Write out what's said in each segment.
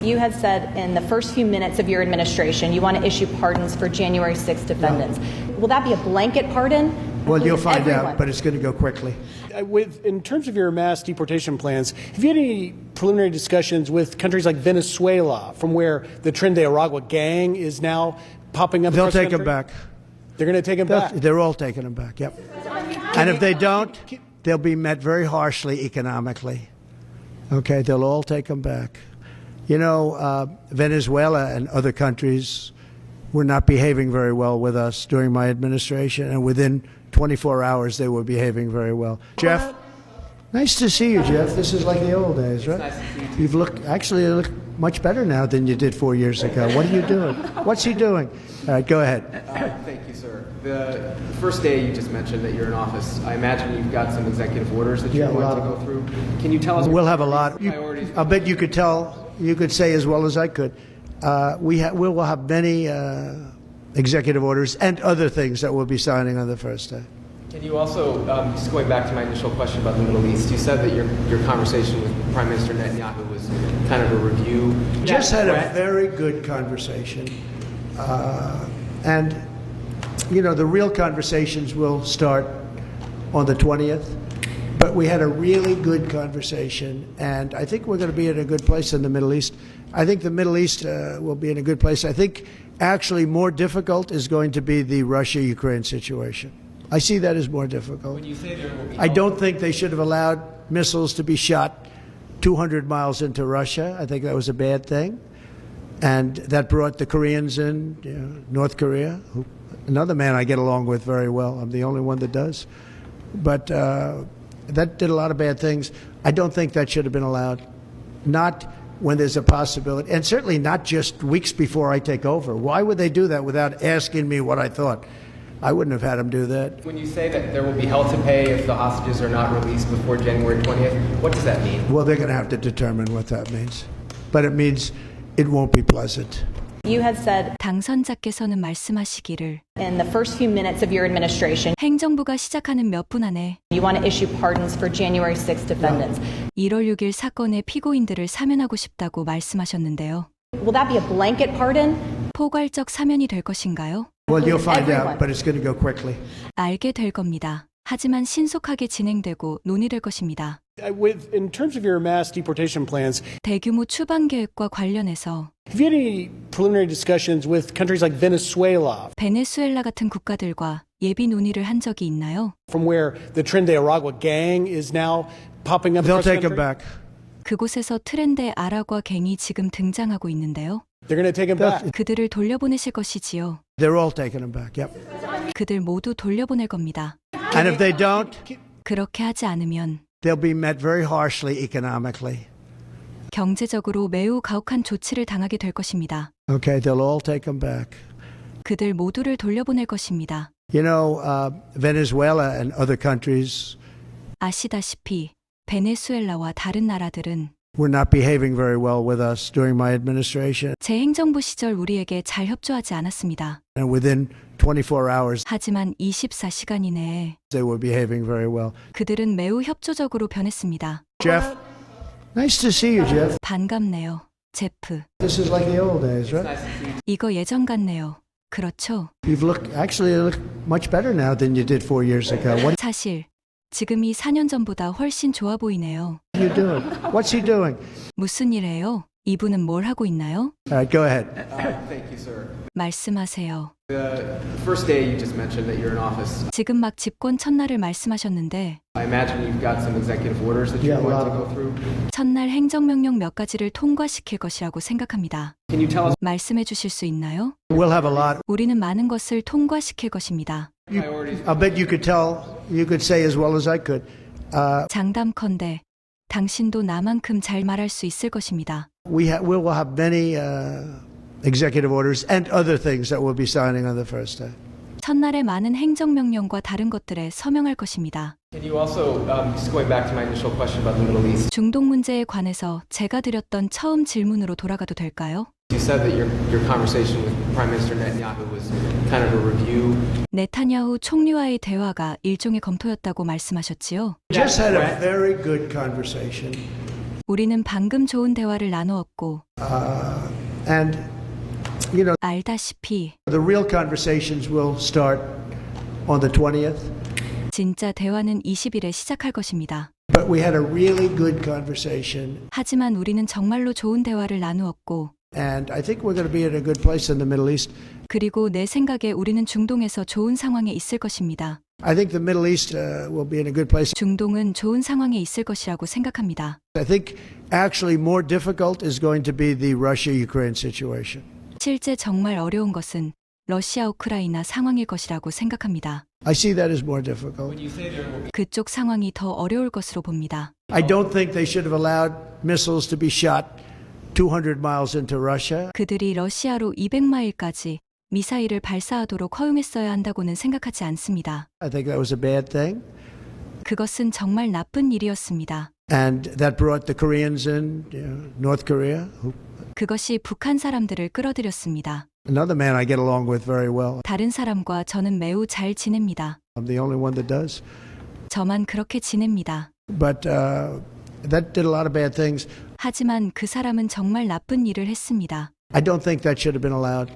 You had said in the first few minutes of your administration you want to issue pardons for January 6th defendants. Will that be a blanket pardon? Well, you'll find everyone? out, but it's going to go quickly. In terms of your mass deportation plans, have you had any preliminary discussions with countries like Venezuela, from where the Tren de Aragua gang is now popping up? They'll take them back. They're going to take them back? They're all taking them back, yep. And if they don't, they'll be met very harshly economically. Okay, they'll all take them back. You know, Venezuela and other countries were not behaving very well with us during my administration, and within 24 hours they were behaving very well. Jeff, nice to see you, Jeff. This is like the old days, right? Nice to see you. You look much better now than you did 4 years ago. What are you doing? What's he doing? All right, go ahead. Thank you, sir. The first day you just mentioned that you're in office, I imagine you've got some executive orders that you're going to go through. Can you tell us? We'll have a lot. Priorities? I bet you could tell. You could say as well as I could. We will have many executive orders and other things that we'll be signing on the first day. Can you also, just going back to my initial question about the Middle East, you said that your conversation with Prime Minister Netanyahu was kind of a review. Just had a very good conversation. And, you know, the real conversations will start on the 20th. But we had a really good conversation, and I think we're going to be in a good place in the Middle East. I think the Middle East will be in a good place. I think actually more difficult is going to be the Russia-Ukraine situation. I see that as more difficult. When you say there will be I don't think they should have allowed missiles to be shot 200 miles into Russia. I think that was a bad thing. And that brought the Koreans in, you know, North Korea, another man I get along with very well. I'm the only one that does. But that did a lot of bad things. I don't think that should have been allowed. Not when there's a possibility, and certainly not just weeks before I take over. Why would they do that without asking me what I thought? I wouldn't have had them do that. When you say that there will be hell to pay if the hostages are not released before January 20th, what does that mean? Well, they're going to have to determine what that means. But it means it won't be pleasant. You had said 당선자께서는 말씀하시기를 in the first few minutes of your administration 행정부가 시작하는 몇 분 안에 you want to issue pardons for January 6th defendants. 1월 6일 사건의 피고인들을 사면하고 싶다고 말씀하셨는데요. Will that be a blanket pardon? 포괄적 사면이 될 것인가요? Well, you'll find everyone? out, but it's going to go quickly. 알게 될 겁니다. 하지만 신속하게 진행되고 논의될 것입니다. In terms of your mass deportation plans, 대규모 추방 계획과 관련해서 have you had any preliminary discussions with countries like Venezuela, 베네수엘라 같은 국가들과 예비 논의를 한 적이 있나요? from where the Tren de Aragua gang is now popping up? They'll across the take them country? back. 그곳에서 트렌데 아라과 갱이 지금 등장하고 있는데요. They're going to take them back. 그들을 돌려보내실 것이지요. They're all taking them back, yep. 그들 모두 돌려보낼 겁니다. And if they don't, 그렇게 하지 않으면 they'll be met very harshly economically. 경제적으로 매우 가혹한 조치를 당하게 될 것입니다. Okay, they'll all take them back. 그들 모두를 돌려보낼 것입니다. You know, Venezuela and other countries 아시다시피 베네수엘라와 다른 나라들은 were not behaving very well with us during my administration. 제 행정부 시절 우리에게 잘 협조하지 않았습니다. And within 24 hours, 하지만 24시간 이내에 they were behaving very well. 그들은 매우 협조적으로 변했습니다. Jeff, nice to see you, Jeff. 반갑네요, 제프. This is like the old days, right? Nice to see you. 이거 예전 같네요. 그렇죠? You look much better now than you did 4 years ago. What 사실 지금이 4년 전보다 훨씬 좋아 보이네요. are you doing? What's he doing? 무슨 일해요? 이분은 뭘 하고 있나요? All right, go ahead. Thank you, sir. 말씀하세요. The first day you just mentioned that you're in office, 지금 막 집권 첫날을 말씀하셨는데 I imagine you've got some executive orders that you're Yeah, a going lot to of go through. 첫날 행정명령 몇 가지를 통과시킬 것이라고 생각합니다. Can you tell us 말씀해 주실 수 있나요? We'll have a lot. 우리는 많은 것을 통과시킬 것입니다. priorities? I bet you could say as well as I could. 장담컨대 당신도 나만큼 잘 말할 수 있을 것입니다. We will have many executive orders and other things that we'll be signing on the first day. 첫날에 많은 행정명령과 다른 것들에 서명할 것입니다. Can you also, just going back to my initial question about the Middle East, 중동 문제에 관해서 제가 드렸던 처음 질문으로 돌아가도 될까요? you said that your conversation with Prime Minister Netanyahu was kind of a review. 네타냐후 총리와의 대화가 일종의 검토였다고 말씀하셨지요. Just had a very good conversation. 우리는 방금 좋은 대화를 나누었고 And, you know, 알다시피 the real conversations will start on the 20th. 진짜 대화는 20일에 시작할 것입니다. But we had a really good conversation. 하지만 우리는 정말로 좋은 대화를 나누었고 And I think we're going to be in a good place in the Middle East. 그리고 내 생각에 우리는 중동에서 좋은 상황에 있을 것입니다. I think the Middle East will be in a good place. 중동은 좋은 상황에 있을 것이라고 생각합니다. I think actually more difficult is going to be the Russia-Ukraine situation. 실제 정말 어려운 것은 러시아 우크라이나 상황일 것이라고 생각합니다. I see that as more difficult. 그쪽 상황이 더 어려울 것으로 봅니다. I don't think they should have allowed missiles to be shot 200 miles into Russia. 그들이 러시아로 200마일까지 미사일을 발사하도록 허용했어야 한다고는 생각하지 않습니다. I think that was a bad thing. 그것은 정말 나쁜 일이었습니다. And that brought the Koreans in, North Korea. 그것이 북한 사람들을 끌어들였습니다. Another man I get along with very well. 다른 사람과 저는 매우 잘 지냅니다. I'm the only one that does. 저만 그렇게 지냅니다. But that did a lot of bad things. 하지만 그 사람은 정말 나쁜 일을 했습니다. I don't think that should have been allowed.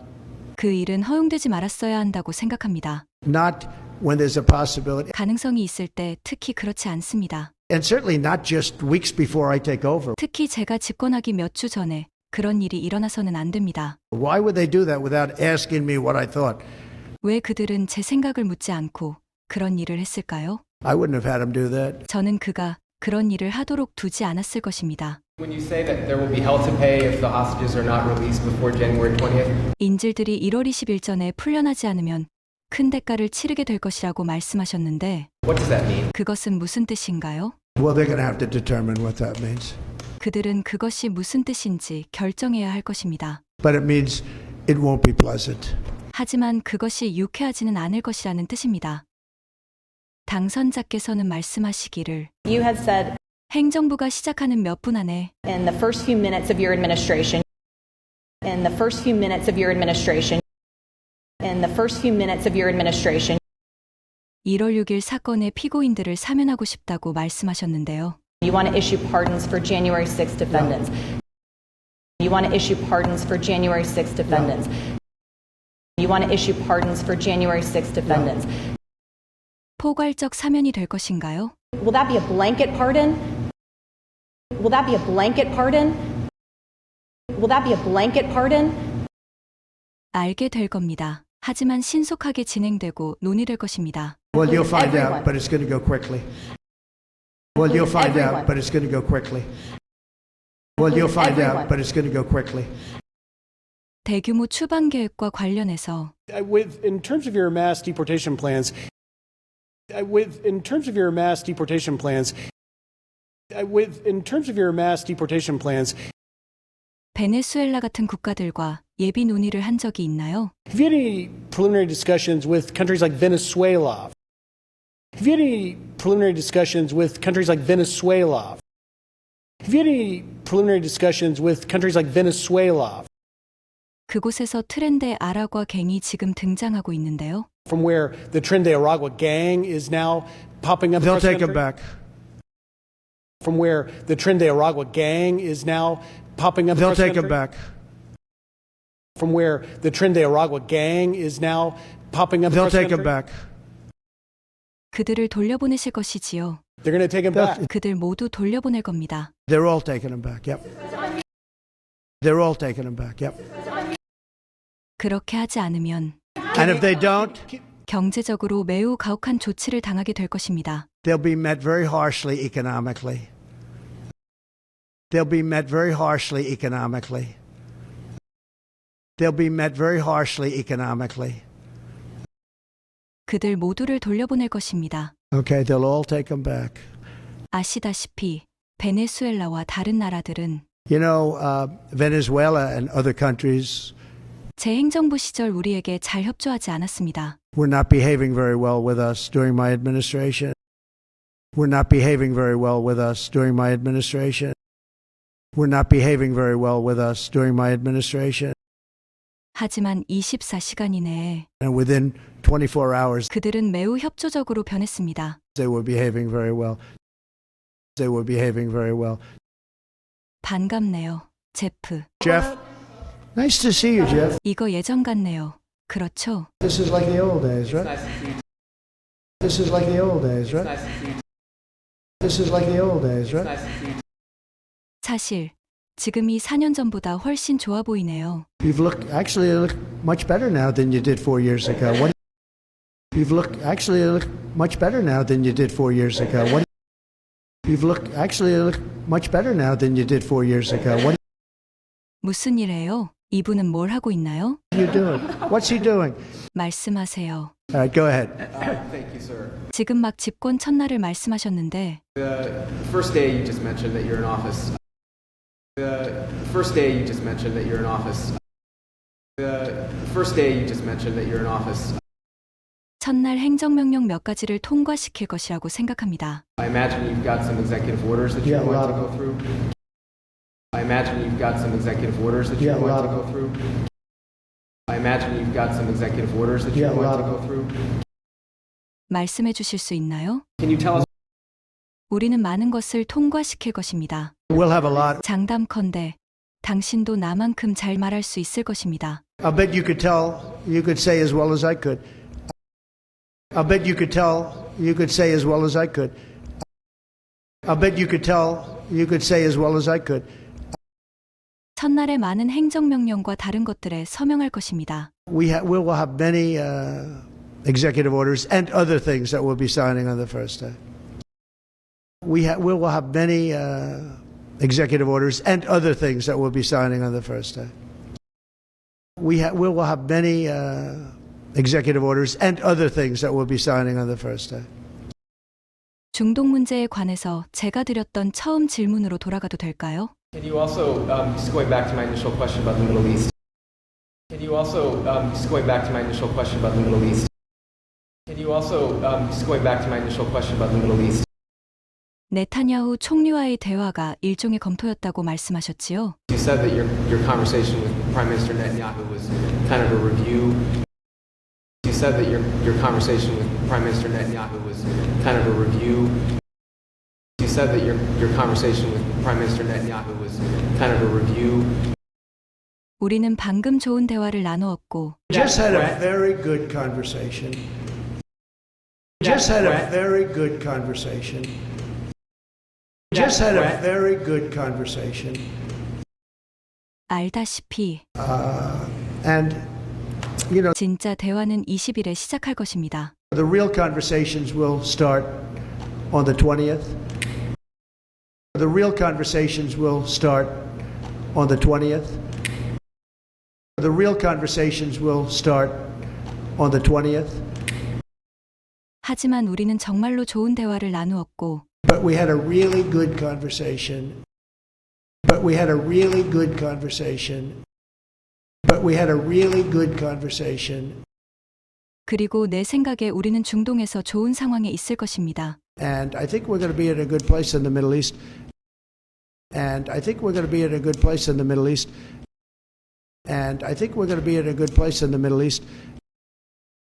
그 일은 허용되지 말았어야 한다고 생각합니다. Not when there's a possibility. 가능성이 있을 때 특히 그렇지 않습니다. And certainly not just weeks before I take over. 특히 제가 집권하기 몇 주 전에 그런 일이 일어나서는 안 됩니다. Why would they do that without asking me what I thought? 왜 그들은 제 생각을 묻지 않고 그런 일을 했을까요? I wouldn't have had them do that. 저는 그가 그런 일을 하도록 두지 않았을 것입니다. When you say that there will be hell to pay if the hostages are not released before January 20th, 인질들이 1월 20일 전에 풀려나지 않으면 큰 대가를 치르게 될 것이라고 말씀하셨는데 what does that mean? 그것은 무슨 뜻인가요? Well, they're going to have to determine what that means. 그들은 그것이 무슨 뜻인지 결정해야 할 것입니다. But it means it won't be pleasant. 하지만 그것이 유쾌하지는 않을 것이라는 뜻입니다. 당선자께서는 말씀하시기를 You had said 행정부가 시작하는 몇 분 안에 in the first few minutes of your administration, in the first few minutes of your administration, in the first few minutes of your administration, 1월 6일 사건의 피고인들을 사면하고 싶다고 말씀하셨는데요. you want to issue pardons for January 6 defendants. You want to issue pardons for January 6 defendants. You want to issue pardons for January 6 defendants. 포괄적 사면이 될 것인가요? Will that be a blanket pardon? Will that be a blanket pardon? Will that be a blanket pardon? 알게 될 겁니다. 하지만 신속하게 진행되고 논의될 것입니다. Well, you'll find Everyone. out, but it's going to go quickly. Well, you'll find Everyone. out, but it's going to go quickly. Well, you'll find Everyone. out, but it's going to go quickly. 대규모 추방 계획과 관련해서 In terms of your mass deportation plans, in terms of your mass deportation plans, in terms of your mass deportation plans, 베네수엘라 같은 국가들과 예비 논의를 한 적이 있나요? have you had any preliminary discussions with countries like Venezuela? Have you had any preliminary discussions with countries like Venezuela? Have you had any preliminary discussions with countries like Venezuela? 그곳에서 트렌데 아라과 갱이 지금 등장하고 있는데요. From where the Tren de Aragua gang is now popping up. They'll across the take them country? back. From where the Tren de Aragua gang is now popping up. They'll across the take them country? back. From where the Tren de Aragua gang is now popping up. They'll across the take them country? back. 그들을 돌려보내실 것이지요. They're going to take them back. 그들 모두 돌려보낼 겁니다. They're all taking them back. Yep. They're all taking them back. Yep. 그렇게 하지 않으면 And if they don't, 경제적으로 매우 가혹한 조치를 당하게 될 것입니다. they'll be met very harshly economically. They'll be met very harshly economically. They'll be met very harshly economically. 그들 모두를 돌려보낼 것입니다. Okay, they'll all take them back. 아시다시피 베네수엘라와 다른 나라들은 You know, Venezuela and other countries 제 행정부 시절 우리에게 잘 협조하지 않았습니다. were not behaving very well with us during my administration. Were not behaving very well with us during my administration. Were not behaving very well with us during my administration. 하지만 24시간 이내에 And within 24 hours, 그들은 매우 협조적으로 변했습니다. they were behaving very well. They were behaving very well. 반갑네요, 제프. Jeff, nice to see you, Jeff. 이거 예전 같네요. 그렇죠? This is like the old days, right? Nice to see you. This is like the old days, right? Nice to see you. This is like the old days, right? Nice to see you. 사실 지금이 4년 전보다 훨씬 좋아 보이네요. Actually, you look much better now than you did 4 years ago. Actually, you look much better now than you did 4 years ago. Actually, you look much better now than you did 4 years ago. What 무슨 일해요? 이분은 뭘 하고 있나요? are you doing? What's he doing? 말씀하세요. All right, go ahead. Thank you, sir. 지금 막 집권 첫날을 말씀하셨는데 The first day you just mentioned that you're in office. The first day you just mentioned that you're in office. The first day you just mentioned that you're in office. 첫날 행정명령 몇 가지를 통과시킬 것이라고 생각합니다. I imagine you've got some executive orders that you're Yeah, a going lot to of go through. I imagine you've got some executive orders that you're Yeah, a going lot to of go through. I imagine you've got some executive orders that you're Yeah, a going lot to of go through. 말씀해 주실 수 있나요? Can you tell us? 우리는 많은 것을 통과시킬 것입니다. We'll have a lot. 장담컨대 당신도 나만큼 잘 말할 수 있을 것입니다. I'll bet you could say as well as I could. I'll bet you could say as well as I could. I'll bet you could say as well as I could. 첫날에 많은 행정명령과 다른 것들에 서명할 것입니다. We will have many executive orders and other things that we'll be signing on the first day. We will have many executive orders and other things that we'll be signing on the first day. We will have many executive orders and other things that we'll be signing on the first day. 중동 문제에 관해서 제가 드렸던 처음 질문으로 돌아가도 될까요? Can you also, just going back to my initial question about the Middle East. Can you also, just going back to my initial question about the Middle East. Can you also, just going back to my initial question about the Middle East. 네타냐후 총리와의 대화가 일종의 검토였다고 말씀하셨지요. You said that your conversation with Prime Minister Netanyahu was kind of a review. You said that your conversation with Prime Minister Netanyahu was kind of a review. You said that your conversation with Prime Minister Netanyahu was kind of a review. 우리는 방금 좋은 대화를 나누었고 Just had a very good conversation. Just had a very good conversation. Just had a very good conversation. 알다시피 And, you know, 진짜 대화는 20일에 시작할 것입니다. the real conversations will start on the 20th. The real conversations will start on the 20th. The real conversations will start on the 20th. 하지만 우리는 정말로 좋은 대화를 나누었고 But we had a really good conversation. But we had a really good conversation. But we had a really good conversation. 그리고 내 생각에 우리는 중동에서 좋은 상황에 있을 것입니다. And I think we're going to be in a good place in the Middle East. And I think we're going to be in a good place in the Middle East. And I think we're going to be in a good place in the Middle East.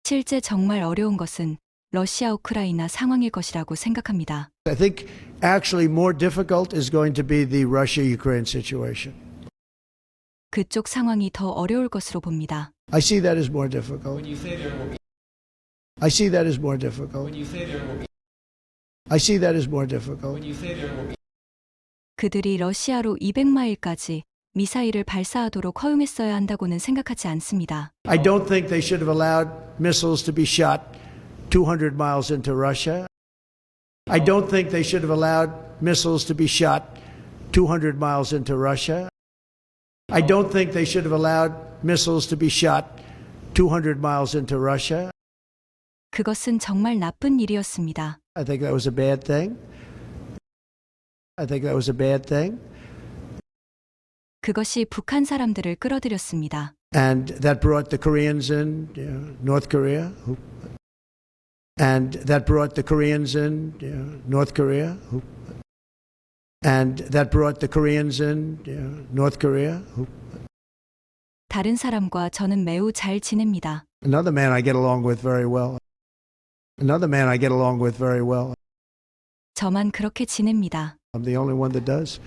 실제 정말 어려운 것은 러시아 우크라이나 상황일 것이라고 생각합니다. I think actually more difficult is going to be the Russia-Ukraine situation. 그쪽 상황이 더 어려울 것으로 봅니다. I see that as more difficult. When you say there will be, I see that as more difficult. when you say there will be, I see that as more difficult. when you say there will be. 그들이 러시아로 200마일까지 미사일을 발사하도록 허용했어야 한다고는 생각하지 않습니다. I don't think they should have allowed missiles to be shot 200 miles into Russia. I don't think they should have allowed missiles to be shot 200 miles into Russia. I don't think they should have allowed missiles to be shot 200 miles into Russia. 그것은 정말 나쁜 일이었습니다. I think that was a bad thing. I think that was a bad thing. 그것이 북한 사람들을 끌어들였습니다. And that brought the Koreans in, North Korea. And that brought the Koreans in, North Korea. And that brought the Koreans in, North Korea. 다른 사람과 저는 매우 잘 지냅니다. Another man I get along with very well. Another man I get along with very well. 저만 그렇게 지냅니다. I'm the only one that does.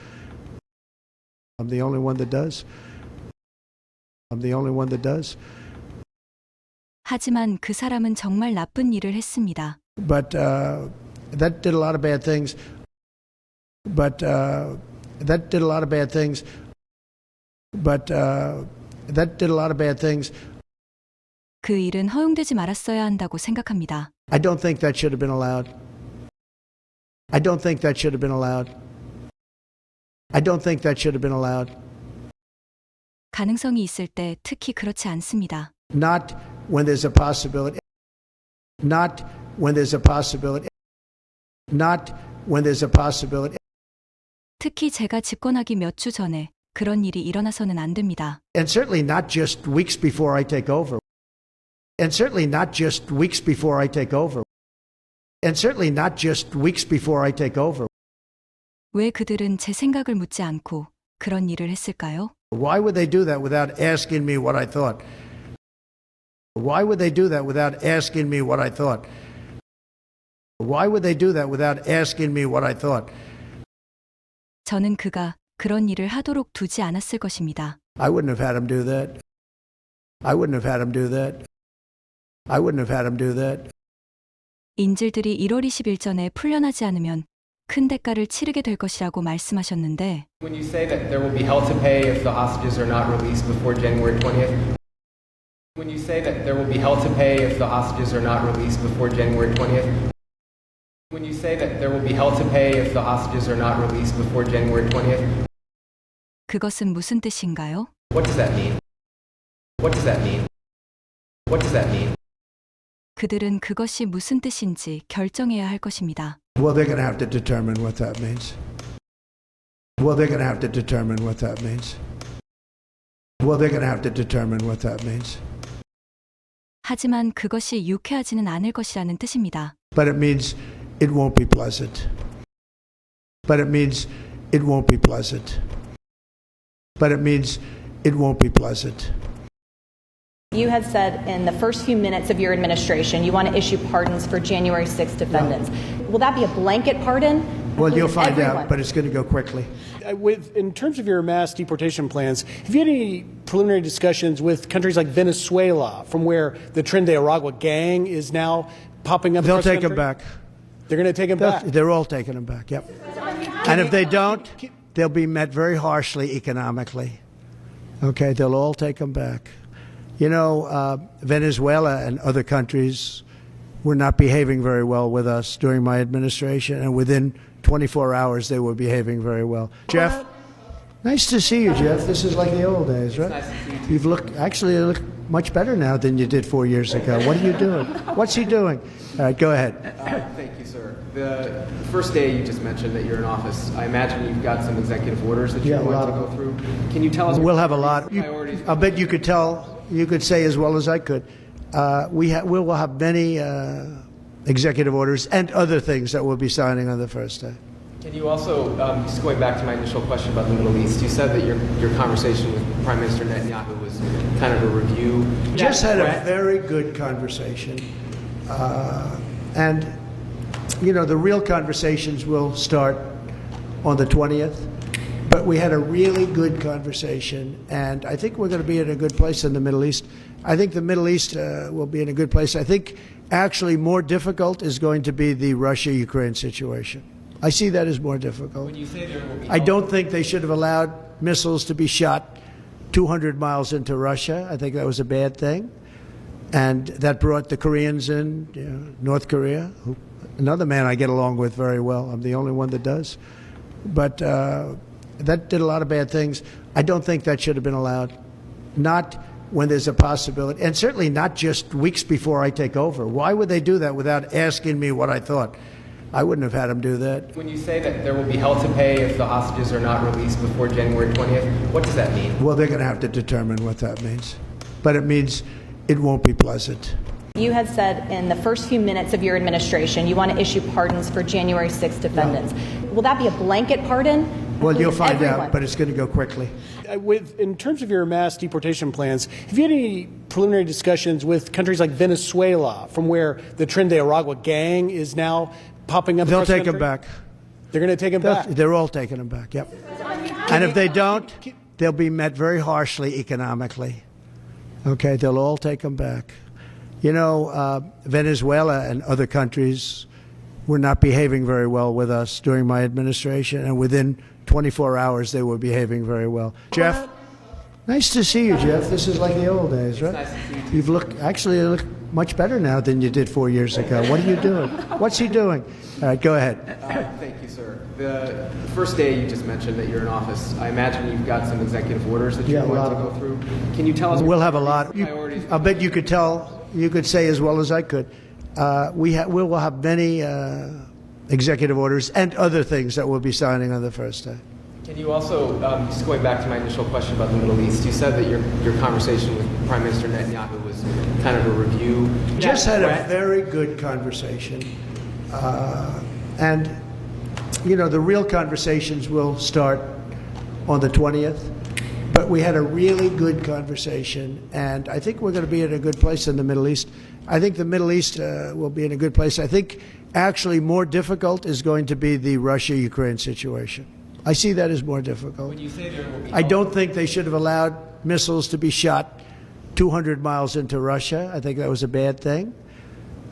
I'm the only one that does. I'm the only one that does. 하지만 그 사람은 정말 나쁜 일을 했습니다. But that did a lot of bad things. But that did a lot of bad things. But that did a lot of bad things. 그 일은 허용되지 말았어야 한다고 생각합니다. I don't think that should have been allowed. I don't think that should have been allowed. I don't think that should have been allowed. 가능성이 있을 때 특히 그렇지 않습니다. Not when there's a possibility. Not when there's a possibility. Not when there's a possibility. 특히 제가 집권하기 몇 주 전에 그런 일이 일어나서는 안 됩니다. And certainly not just weeks before I take over. And certainly not just weeks before I take over. And certainly not just weeks before I take over. 왜 그들은 제 생각을 묻지 않고 그런 일을 했을까요? Why would they do that without asking me what I thought? Why would they do that without asking me what I thought? Why would they do that without asking me what I thought? 저는 그가 그런 일을 하도록 두지 않았을 것입니다. I wouldn't have had him do that. I wouldn't have had him do that. I wouldn't have had him do that. 인질들이 1월 20일 전에 풀려나지 않으면 큰 대가를 치르게 될 것이라고 말씀하셨는데 When you say that there will be hell to pay if the hostages are not released before January 20th, when you say that there will be hell to pay if the hostages are not released before January 20th, when you say that there will be hell to pay if the hostages are not released before January 20th, 그것은 무슨 뜻인가요? what does that mean? What does that mean? What does that mean? 그들은 그것이 무슨 뜻인지 결정해야 할 것입니다. Well, they're going to have to determine what that means. Well, they're going to have to determine what that means. Well, they're going to have to determine what that means. 하지만 그것이 유쾌하지는 않을 것이라는 뜻입니다. But it means it won't be pleasant. But it means it won't be pleasant. But it means it won't be pleasant. You had said in the first few minutes of your administration you want to issue pardons for January 6 defendants. Will that be a blanket pardon? Well, you'll find Everyone. out, but it's going to go quickly. In terms of your mass deportation plans, have you had any preliminary discussions with countries like Venezuela, from where the Tren de Aragua gang is now popping up? They'll across the take them country? back. They're going to take them back. They're all taking them back, yep. And if they don't, they'll be met very harshly economically. Okay, they'll all take them back. You know, Venezuela and other countries were not behaving very well with us during my administration, and within 24 hours they were behaving very well. Jeff, nice to see you, Jeff. This is like the old days, right? nice to see you too. You've looked, actually, you look much better now than you did 4 years ago. What are you doing? What's he doing? All right, go ahead. Thank you, sir. The first day you just mentioned that you're in office, I imagine you've got some executive orders that you're Yeah, a going lot to of go through. Can you tell us? We'll have a lot. Priorities. I bet you could tell, you could say as well as I could. We will have many executive orders and other things that we'll be signing on the first day. Can you also, just going back to my initial question about the Middle East, you said that your conversation with Prime Minister Netanyahu was kind of a review. Just had a That threat- very good conversation. And, you know, the real conversations will start on the 20th. But we had a really good conversation, and I think we're going to be in a good place in the Middle East. I think the Middle East will be in a good place. I think actually more difficult is going to be the Russia-Ukraine situation. I see that as more difficult. When you say there will be I don't think they should have allowed missiles to be shot 200 miles into Russia. I think that was a bad thing. And that brought the Koreans in, you know, North Korea, another man I get along with very well. I'm the only one that does. But that did a lot of bad things. I don't think that should have been allowed. Not when there's a possibility, and certainly not just weeks before I take over. Why would they do that without asking me what I thought? I wouldn't have had them do that. When you say that there will be hell to pay if the hostages are not released before January 20th, what does that mean? Well, they're going to have to determine what that means. But it means it won't be pleasant. You had said in the first few minutes of your administration you want to issue pardons for January 6 defendants. Will that be a blanket pardon? Well, you'll find Everyone. out, but it's going to go quickly. In terms of your mass deportation plans, have you had any preliminary discussions with countries like Venezuela, from where the Tren de Aragua gang is now popping up? They'll across the take them country? back. They're going to take them back. They're all taking them back, yep. And if they don't, they'll be met very harshly economically. Okay, they'll all take them back. You know, Venezuela and other countries were not behaving very well with us during my administration, and within 24 hours they were behaving very well. Jeff, nice to see you, Jeff. This is like the old days, right? Nice to see you. You've looked, actually, you look much better now than you did 4 years ago. What are you doing? What's he doing? All right, go ahead. Thank you, sir. The first day you just mentioned that you're in office, I imagine you've got some executive orders that you're Yeah, a going lot to of go through. Can you tell us? We'll have a lot. Priorities. I bet you could tell, you could say as well as I could. We will have many executive orders and other things that we'll be signing on the first day. Can you also, just going back to my initial question about the Middle East, you said that your conversation with Prime Minister Netanyahu was kind of a review. Just had a Threat. very good conversation. And, you know, the real conversations will start on the 20th. But we had a really good conversation, and I think we're going to be in a good place in the Middle East. I think the Middle East will be in a good place. I think actually more difficult is going to be the Russia-Ukraine situation. I see that as more difficult. When you say there will be I don't think they should have allowed missiles to be shot 200 miles into Russia. I think that was a bad thing.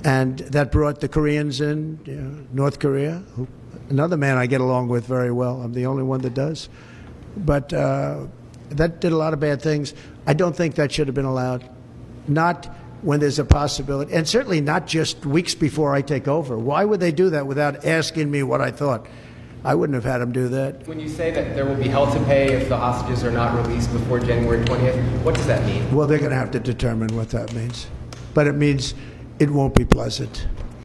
And that brought the Koreans in, you know, North Korea, another man I get along with very well. I'm the only one that does. But that did a lot of bad things. I don't think that should have been allowed. Not when there's a possibility, and certainly not just weeks before I take over. Why would they do that without asking me what I thought? I wouldn't have had them do that. When you say that there will be hell to pay if the hostages are not released before January 20th, what does that mean? Well, they're going to have to determine what that means. But it means it won't be pleasant.